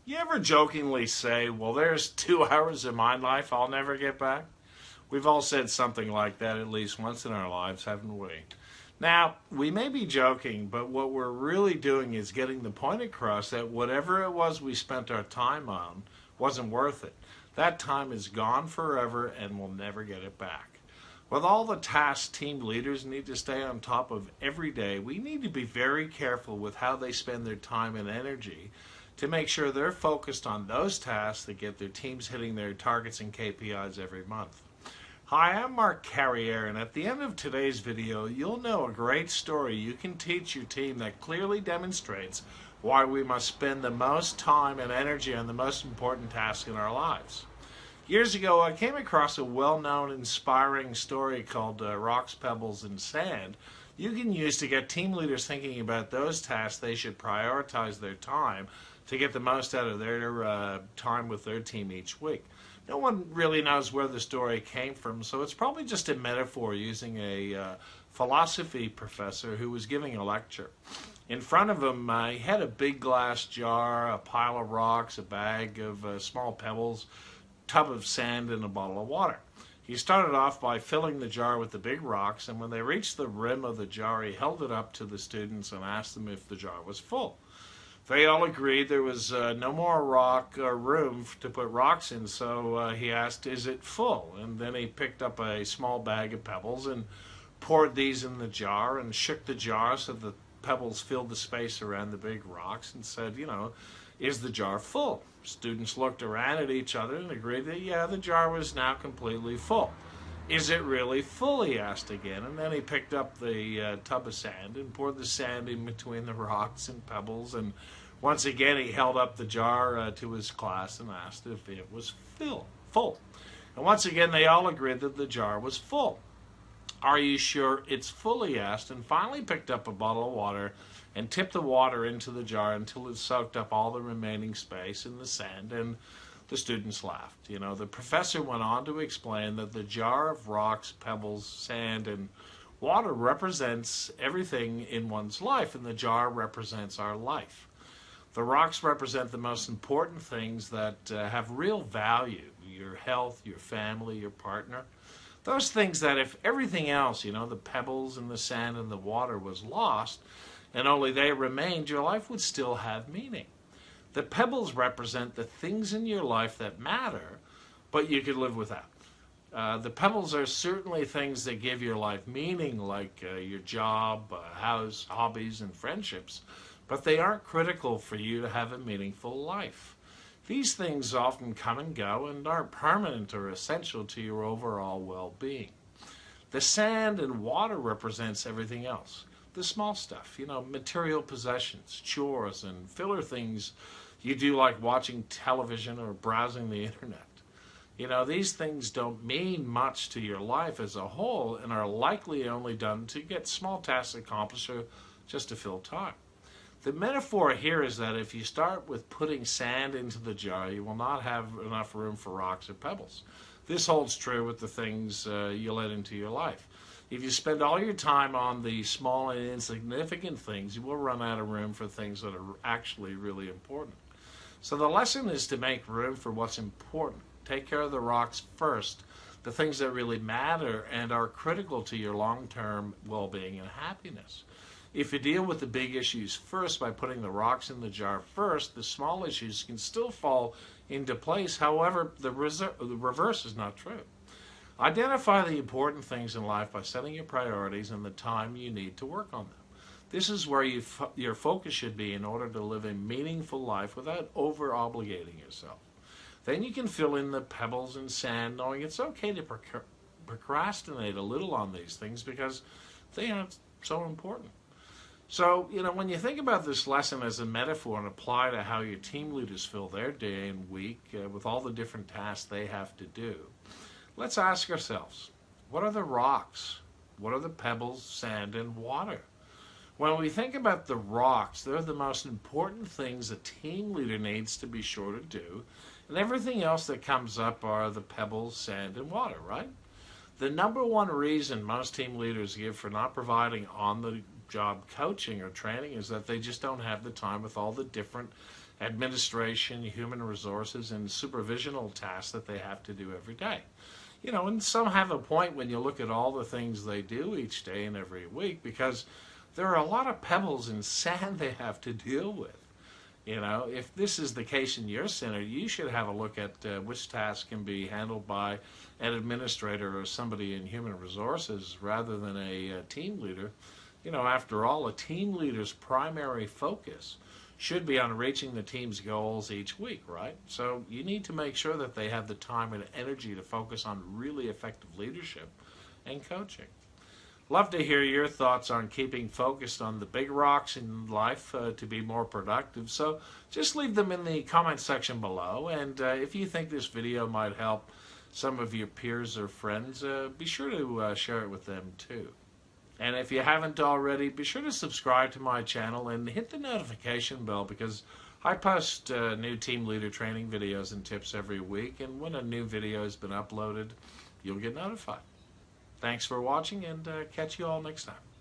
You ever jokingly say, well, there's 2 hours of my life I'll never get back? We've all said something like that at least once in our lives, haven't we? Now, we may be joking, but what we're really doing is getting the point across that whatever it was we spent our time on wasn't worth it. That time is gone forever and we'll never get it back. With all the tasks team leaders need to stay on top of every day, we need to be very careful with how they spend their time and energy to make sure they're focused on those tasks that get their teams hitting their targets and KPIs every month. Hi, I'm Mark Carriere, and at the end of today's video, you'll know a great story you can teach your team that clearly demonstrates why we must spend the most time and energy on the most important tasks in our lives. Years ago, I came across a well-known, inspiring story called Rocks, Pebbles, and Sand you can use to get team leaders thinking about those tasks they should prioritize their time to get the most out of their time with their team each week. No one really knows where the story came from, so it's probably just a metaphor using a philosophy professor who was giving a lecture. In front of him, he had a big glass jar, a pile of rocks, a bag of small pebbles, tub of sand, and a bottle of water. He started off by filling the jar with the big rocks, and when they reached the rim of the jar, he held it up to the students and asked them if the jar was full. They all agreed there was no more room to put rocks in, so he asked, "Is it full?" And then he picked up a small bag of pebbles and poured these in the jar and shook the jar so the pebbles filled the space around the big rocks and said, "Is the jar full?" Students looked around at each other and agreed that, yeah, the jar was now completely full. "Is it really full?" he asked again, and then he picked up the tub of sand and poured the sand in between the rocks and pebbles, and once again he held up the jar to his class and asked if it was full. And once again they all agreed that the jar was full. "Are you sure it's full?" he asked, and finally picked up a bottle of water and tipped the water into the jar until it soaked up all the remaining space in the sand, and the students laughed. The professor went on to explain that the jar of rocks, pebbles, sand, and water represents everything in one's life, and the jar represents our life. The rocks represent the most important things that have real value: your health, your family, your partner. Those things that if everything else, the pebbles and the sand and the water was lost, and only they remained, your life would still have meaning. The pebbles represent the things in your life that matter, but you could live without. The pebbles are certainly things that give your life meaning, like your job, house, hobbies, and friendships, but they aren't critical for you to have a meaningful life. These things often come and go and aren't permanent or essential to your overall well-being. The sand and water represents everything else. The small stuff, material possessions, chores, and filler things you do, like watching television or browsing the internet. These things don't mean much to your life as a whole and are likely only done to get small tasks accomplished or just to fill time. The metaphor here is that if you start with putting sand into the jar, you will not have enough room for rocks or pebbles. This holds true with the things you let into your life. If you spend all your time on the small and insignificant things, you will run out of room for things that are actually really important. So the lesson is to make room for what's important. Take care of the rocks first, the things that really matter and are critical to your long-term well-being and happiness. If you deal with the big issues first by putting the rocks in the jar first, the small issues can still fall into place. However, the reverse is not true. Identify the important things in life by setting your priorities and the time you need to work on them. This is where your focus should be in order to live a meaningful life without over-obligating yourself. Then you can fill in the pebbles and sand, knowing it's okay to procrastinate a little on these things because they aren't so important. So, when you think about this lesson as a metaphor and apply to how your team leaders fill their day and week with all the different tasks they have to do, let's ask ourselves, what are the rocks? What are the pebbles, sand, and water? When we think about the rocks, they're the most important things a team leader needs to be sure to do, and everything else that comes up are the pebbles, sand, and water, right? The number one reason most team leaders give for not providing on-the-job coaching or training is that they just don't have the time with all the different administration, human resources, and supervisional tasks that they have to do every day. You know, and some have a point when you look at all the things they do each day and every week, because there are a lot of pebbles and sand they have to deal with. You know, if this is the case in your center, you should have a look at which tasks can be handled by an administrator or somebody in human resources rather than a team leader. You know, after all, a team leader's primary focus should be on reaching the team's goals each week, right? So you need to make sure that they have the time and energy to focus on really effective leadership and coaching. Love to hear your thoughts on keeping focused on the big rocks in life to be more productive. So just leave them in the comment section below. And if you think this video might help some of your peers or friends, be sure to share it with them too. And if you haven't already, be sure to subscribe to my channel and hit the notification bell, because I post new team leader training videos and tips every week. And when a new video has been uploaded, you'll get notified. Thanks for watching, and catch you all next time.